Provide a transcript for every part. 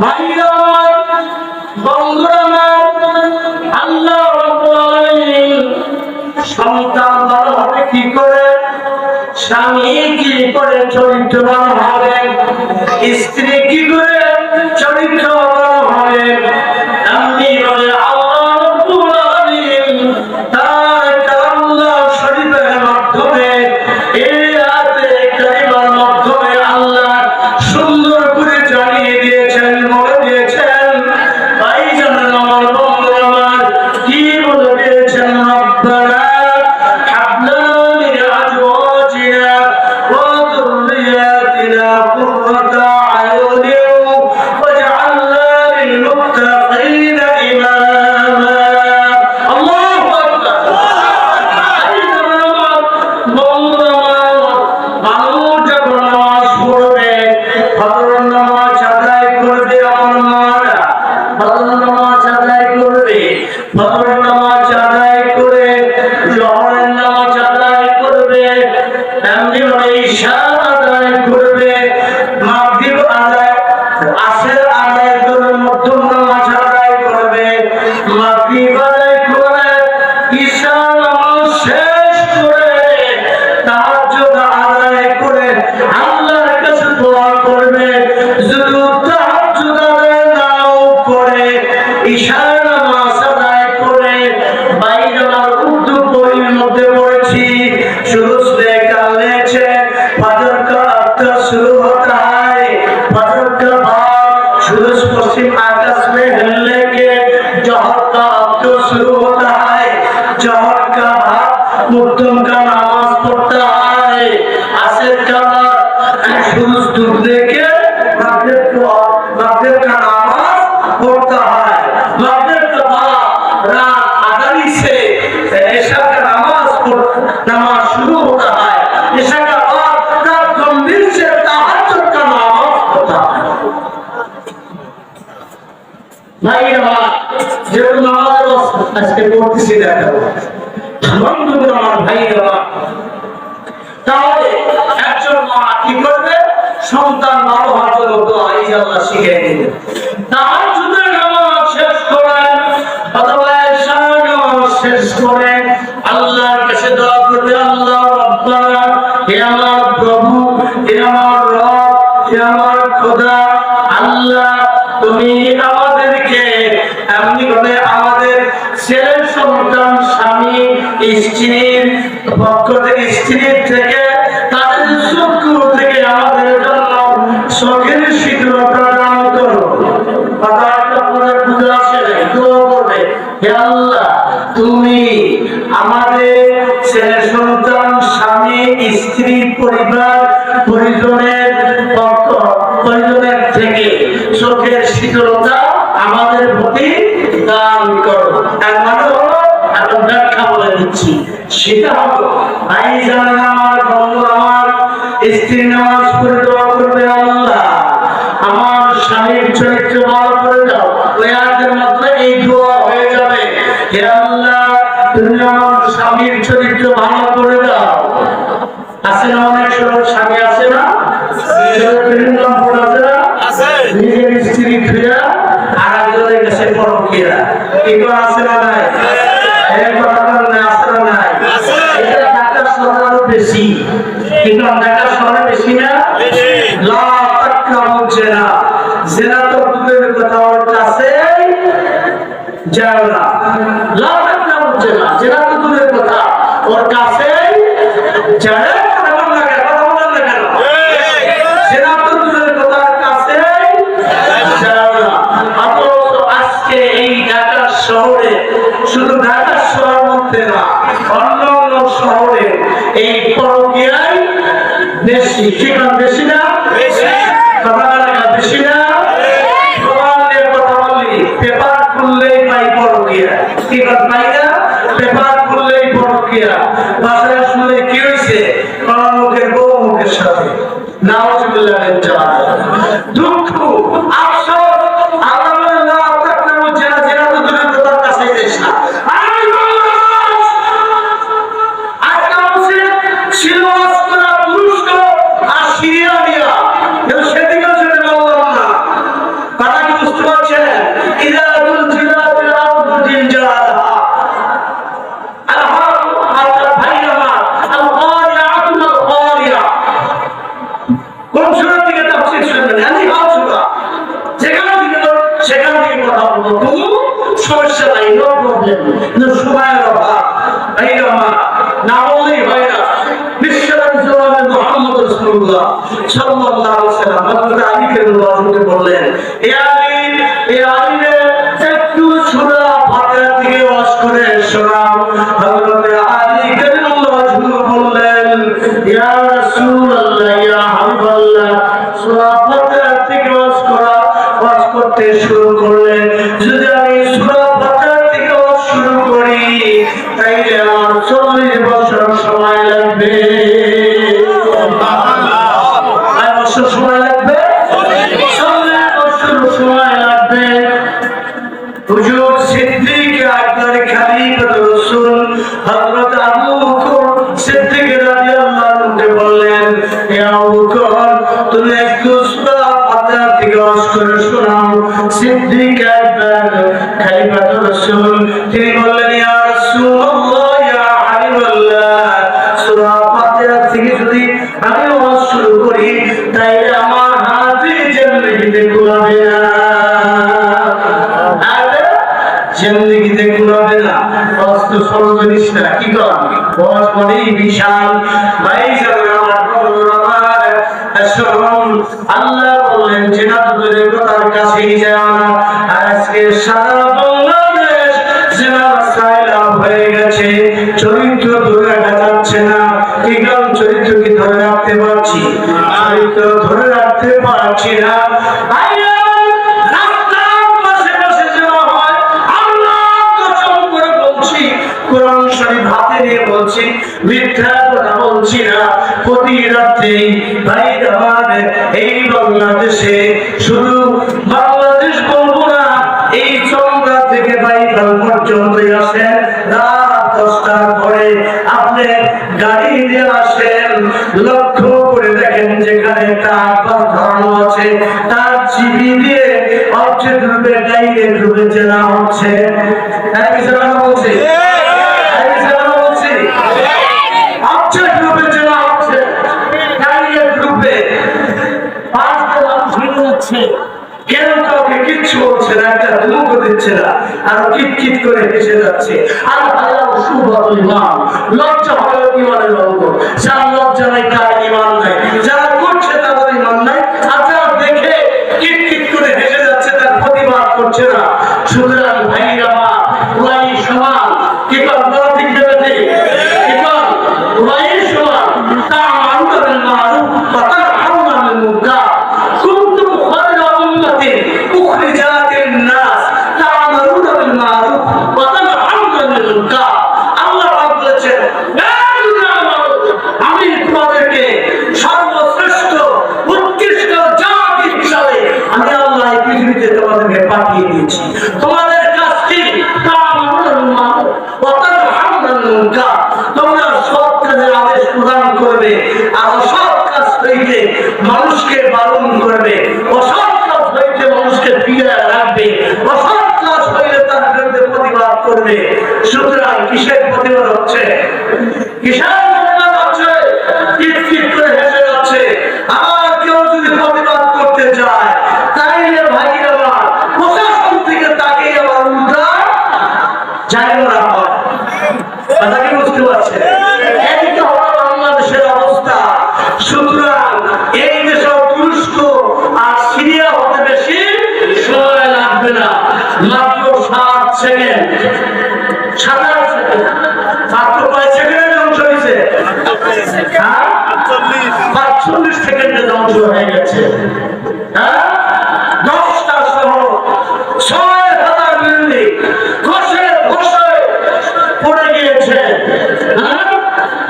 ভাইরা বন্ধুরা আল্লাহ রাব্বুল আলামিন সন্তান বড় হবে কি করে, স্বামী কি করে চরিত্রবান হবে, স্ত্রী কি করে চরিত্রবান হবে, এমনি বলে আল্লাহ রাব্বুল আলামিন তার কালামুল্লাহ শরীফের মাধ্যমে এই আয়াতে কারিমার মাধ্যমে আল্লাহ সুন্দর করে জানিয়ে দিয়েছেন, বলে দিয়েছেন। ভাইজান আমার বন্ধুরা আমার কি বলে দিয়েছেন, রব্বানা আজকে পড়তেছি দেখাবো বন্ধুরা আমার ভাইরা। তাহলে একজন মা কি করবে, সন্তান ভালো হওয়ার জন্য দোয়া আল্লাহ শিখিয়ে দিবেন। তাহাজ্জুদের নামাজ শেষ করেন অথবা ইশার নামাজ শেষ করে আল্লাহর কাছে দোয়া করবে, আল্লাহ রব্বানা, হে আমার প্রভু, হে আমার রব, হে আমার খোদা, আল্লাহ তুমি আমাদেরকে এমনি ভাবে আমাদের ছেলে সন্তান স্বামী স্ত্রীর পক্ষ থেকে, স্ত্রীর থেকে, তাদের শত্রু থেকে আমাদের জন্য চোখের শীতলতা দান করো। হে আল্লাহ তুমি আমাদের ছেলে সন্তান স্বামী স্ত্রী পরিবার পরিজনের পক্ষ পরিজনের থেকে চোখের শীতলতা আমাদের প্রতি দান করো। তার মানে হলো এখন ব্যাখ্যা বলে দিচ্ছি, সেটা হলো ভাইজান আমার বন্ধু আমার স্ত্রী নামাজ পড়ে দোয়া করবে, আল্লাহ আমার স্বামীর চরিত্র ভালো করে দাও। ওই আয়াতের মাধ্যমে এই দোয়া হয়ে যাবে, হে আল্লাহ তুমি আমার স্বামীর চরিত্র ভালো করে দাও। আছে না অনেক সময় স্বামী আছে না, নিজের স্ত্রী ফিরা আর একজনের কাছে পরকীয়া, এগুলো আছে না নাই? আছে না নাই? এটা ঢাকা শহরের বেশি, কিন্তু ঢাকা শহরে বেশি না। জেনা তো দূরের কথা, ওর কাছে যাও না। জেনা তো দূরের কথা, ওর কাছে যায় শহরে, শুধু ঢাকা শহর মধ্যে না, অন্য অন্য শহরে এই পরকীয়াই বেশি। ঠিক না? বেশি না? বেশি না? কথা বলি, পেপার খুললেই পাই পরকীয়া। কি পাই না? পেপার খুললেই পরকীয়া। বাসায় শুনলে কি হয়েছে, কোন মুখের বউ মুখের সাথে, নাউজুবিল্লাহ, দুঃখ আফসোস। ছিল তুরস্ক আর সিরিয়া বলবো কোনো সমস্যা নাই, নো প্রবলেম, কিন্তু সময়ের অভাব না বললেই হয় না। বিশ্বনবী জনাবে মুহাম্মদ রাসূলুল্লাহ সাল্লাল্লাহু আলাইহি ওয়াসাল্লাম হযরত আলীকে বললেন, এ আলী রে একটু সূরা ফাতিহা থেকে ওয়াজ করে শোনাও। হযরত আলী কারিমুল্লাহ বললেন, ইয়া রাসূলুল্লাহ ইয়া হাবিবাল্লাহ, সূরা ফাতিহা থেকে ওয়াজ করতে শুরু করলেন। যদি আমি সূরা ফাতিহা থেকে ওয়াজ শুরু করি তাইলে আমার 40 বছর সময় লাগবে। কয় বছর সময় লাগবে? 40 বছর সময় লাগবে। হুজুর সিদ্দিক আকবর খলিফাতুর রাসূল হযরত আবু বকর সিদ্দিক রাদিয়াল্লাহু আনহু বললেন, ইয়া আবু বকর, তুমি একটু সূরা ফাতিহা থেকে ওয়াজ করে শোনাও। সিদ্দিক আকবর খলিফাতুর রাসূল তিনি বললেন, ইয়া রাসূলুল্লাহ ইয়া হাবিবাল্লাহ, সূরা ফাতিহা থেকে যদি আমি ওয়াজ শুরু করি তাইলে আমার হাতে জিন্দেগিতে কুলাবে না, জিন্দেগিতে কুলাবে না। কষ্ট সরল জিনিস না, কি কর বস বড়ই বিশাল। ভাই আল্লাহ বললেন জিনাদের কথার কাছেই যাও না। আজকে সারা বাংলাদেশ জিনার সাইলাম হয়ে গেছে, চরিত্র ধরে রাখা যাচ্ছে না। কি কারণ? চরিত্র কি ধরে রাখতে পারছি? চরিত্র ধরে রাখতে পারছি না। কোরআন শরীফ হাতে নিয়ে বলছি, মিথ্যা কথা বলছি না। প্রতি রাত্রে ভাই আমার এই বাংলাদেশে, শুধু বাংলাদেশ বলবো না, এই চন্দ্রা থেকে বাইকাল পর্যন্ত আসেন রাত 10টার পরে আপনি গাড়ি নিয়ে আসেন, লক্ষ্য করে দেখেন যেখানে তার ধরানো আছে তার জিবি দিয়ে অবজেক্ট রূপে ডাইরেক্ট রূপে চেনা হচ্ছে। বলছে কেন কাউকে কিচ্ছু বলছে না, একটা ধুমুকও দিচ্ছে না, আর কিট করে হেসে যাচ্ছে। আর আল্লাহ সুবহানাহু ইমান, লজ্জা হলো ইমানের অঙ্গ। যার লজ্জা নাই তার ইমান নাই, যারা করছে তাদের ইমান নাই, আর যারা দেখে কিট করে হেসে যাচ্ছে তার প্রতিবাদ করছে না। সুতরাং ভাইরা আমার উলাই সমান, কি কথা ঠিক দেবে, কি কর উলাই সমান, তা আমাদের মারুফ কথা হাওলা মুনকার কুনতুম খায়রা উম্মাতিন উখরিজাত লিন-নাস তা'মুরুনা বিল মারুফ ওয়া তানহাউনা আনিল মুনকার। আল্লাহ পাক বলেছেন, আমি তোমাদেরকে সর্বশ্রেষ্ঠ উৎকৃষ্ট জাতি হিসাবে আমি আল্লাহ এই পৃথিবীতে তোমাদেরকে পাঠিয়ে দিয়েছি। তোমাদের কাজ কি? তা'মুরুনা বিল মারুফ ওয়া তানহাউনা আনিল মুনকার। তোমরা সৎ কাজের আদেশ প্রদান করবে আর অসৎ কাজ হইতে মানুষকে বারণ করবে, অসৎ কাজ হইতে মানুষকে ফিরিয়ে রাখবে, অসৎ কাজ হইলে তার বিরুদ্ধে প্রতিবাদ করবে। সুতরাং কিসের প্রতিবাদ হচ্ছে? কিসের প্রতিবাদ হচ্ছে? কিট করে হেসে যাচ্ছে। আর কেউ যদি প্রতিবাদ করতে চায় তাইলে ভাইরা আমার প্রশাসন থেকে তাকে আবার উল্টা যাই করা হয়। কথা কি বুঝতে পারছে? এই তো হলো বাংলাদেশের অবস্থা। সুতরাং এই দেশে তুরস্ক আর সিরিয়া হতে বেশি সময় লাগবে না, মাত্র 7 সেকেন্ড, 7 সেকেন্ড, মাত্র কয় সেকেন্ডে ধ্বংস হয়েছে? 45 সেকেন্ডে ধ্বংস হয়ে গেছে। হ্যাঁ, 10টা শহর 6,000 বিল্ডিং খসে খসে পড়ে গিয়েছে। হ্যাঁ,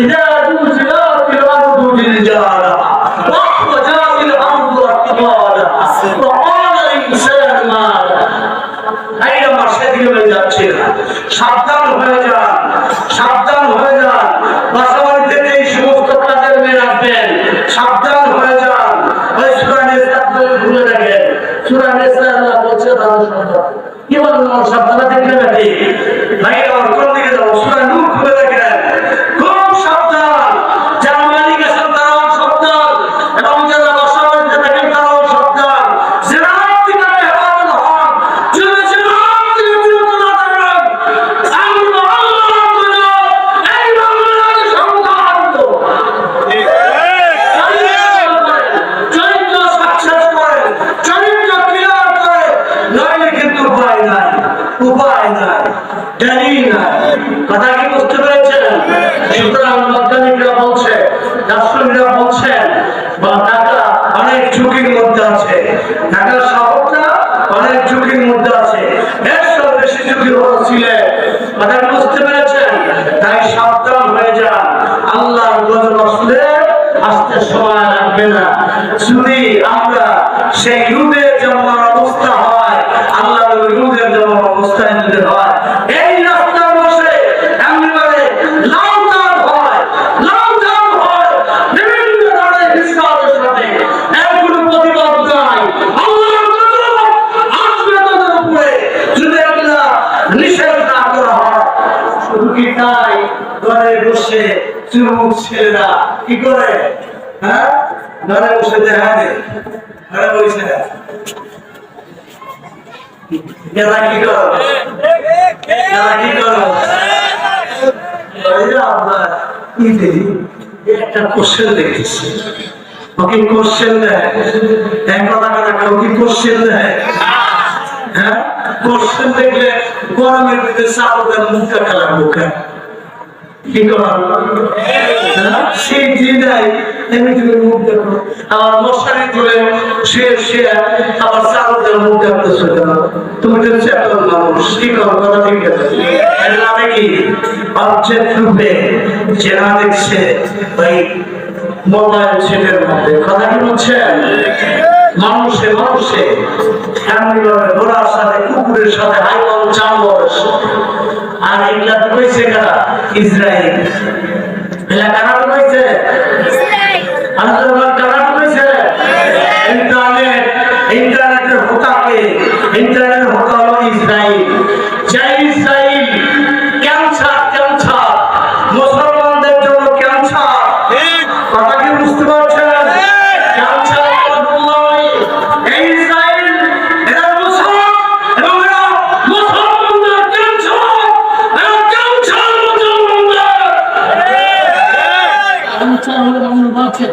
ইদা জুজিলাতিল আরদু জিলজালাহা ওয়া আখরাজাতিল আরদু আথকালাহা ওয়া ক্বালা ইনসানু মা লাহা। এই আমার সেদিকে হয়ে যাচ্ছে না। সাবধান হয়ে যান, সাবধান হয়ে যান। বাসাবাড়ি থেকে এই সমস্ত কাজের মেয়ে রাখবেন, সাবধান হয়ে যান। ওই সূরা নিসা ভুলে রাখেন। সূরা নিসা আল্লাহ বলছে তাদের সম্পর্কে কি বলবো, সাবধান থাকলে নাকি ভাই আমার কোন দিকে যাবো? সূরা নূহ খুলে রাখেন, খুব সাবধান। যারা মালিক আছেন তারাও সাবধান, এবং যারা বাসাবাড়িতে থাকেন তারাও সাবধান। জিনার থেকে হেফাজত হন, যদি জিনা জানি না। কথা কি বুঝতে পেরেছেন? সুতরাং বৈজ্ঞানিকরা বলছে, দার্শনিকরা বলছেন বা ঢাকা অনেক ঝুঁকির মধ্যে আছে, ঢাকা শহরটা অনেক ঝুঁকির মধ্যে আছে। এর সব বেশি ঝুঁকি হলো সিলেট। কথা কি বুঝতে পেরেছেন? তাই সাবধান হয়ে যান। আল্লাহর গজব আসলে আসতে সময় লাগবে না। যদি আমরা সেই রুদের যেমন অবস্থা হয়, আল্লাহর রুদের যেমন অবস্থায় যদি হয়, এই রাস্তার বসে এমনিভাবে লাউটার হয়, লাউটার হয়, বিভিন্ন ধরনের হিসাবের সাথে এর কোনো প্রতিবাদ নাই। আল্লাহর গজব আসবে তাদের উপরে যদি এগুলা নিষেধ না করা হয়। শুধু কি তাই, ঘরে বসে যুবক ছেলেরা কি করে? হ্যাঁ, ঘরে বসে দেখা দেয়, ঘরে বসে এরা কি করো, এরা কি করো? আপনার একটা কোশ্চেন দেখেছি, ওকে কোশ্চেন দেয়, এক কথা কথা ওকে কোশ্চেন দেয়। হ্যাঁ, কোশ্চেন দেখলে গরমের ভিতরে চাপড়ের মুখটা খেলা মুখে কি করার সেই চিন্তায় এমনি তুমি মুখ দেখো, আবার মশারি তুলে সে আবার চাপড়ের মুখ দেখতেছো কেন? তুমি তো চেতন মানুষ, কি করো? কথা ঠিক আছে। এর নামে কি অবজেক্ট রূপে চেনা দেখছে ওই মোবাইল সেটের মধ্যে। কথা কি বলছেন? মানুষে মানুষে এমনি ভাবে ঘোড়ার সাথে কুকুরের সাথে হাইওয়ান চামচ। আর এগুলা তো কইছে কারা? ইসরায়েল। এগুলা কারা কইছে? আল্লাহ কারা কইছে? ইন্টারনেটের হোতাকে, ইন্টারনেটের হোতা হলো ইসরায়েল। যাই ইসরায়েল ক্যান্সার, ক্যান্সার মুসলমানদের জন্য ক্যান্সার। কথা কি বুঝতে পারছেন? ক্যান্সার নয়, এই ইসরায়েল এরা মুসলমান এবং এরা মুসলমানদের ক্যান্সার, এরা ক্যান্সার মুসলমানদের। ক্যান্সার হলে মানুষ বাঁচে,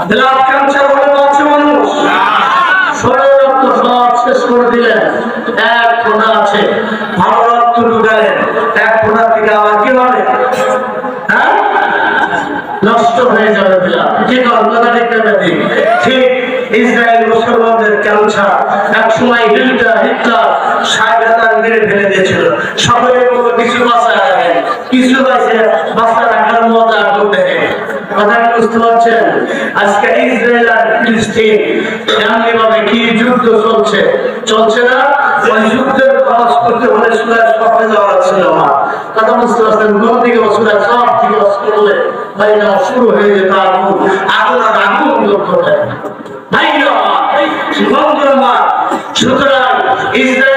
ব্লাড ক্যান্সার হলে বাঁচে মানুষ। শরীর রক্ত সব শেষ করে দিলেন, এক ফোঁটা আছে, ভালো রক্ত ঢুকালেন, এক ফোঁটা থেকে আবার কি হবে? হ্যাঁ, নষ্ট হয়ে যাবে ব্লাড। কি কথা ঠিক না? ঠিক ইসরায়েল মুসলমানদের ক্যান্সার এক সময় হিটলার 60,000 মেরে ফেলে দিয়েছিল। সকলের মতো কিছু বাঁচা রাখেন, কিছু বাঁচা রাখার মজা করতে। কথা বুঝতে পারছেন? আজকে ইসরায়েল আর ফিলিস্তিন এমনি ভাবে কি যুদ্ধ চলছে, চলছে না? ওই যুদ্ধের খরচ করতে হলে সূরা সফে যাওয়া ছিল না। কথা বুঝতে পারছেন? কোন দিকে সূরা সফ থেকে করলে ভাই না শুরু হয়ে যেত আগুন, আগুন আর আগুন করতে ভাই না। সুতরাং ইসরায়েল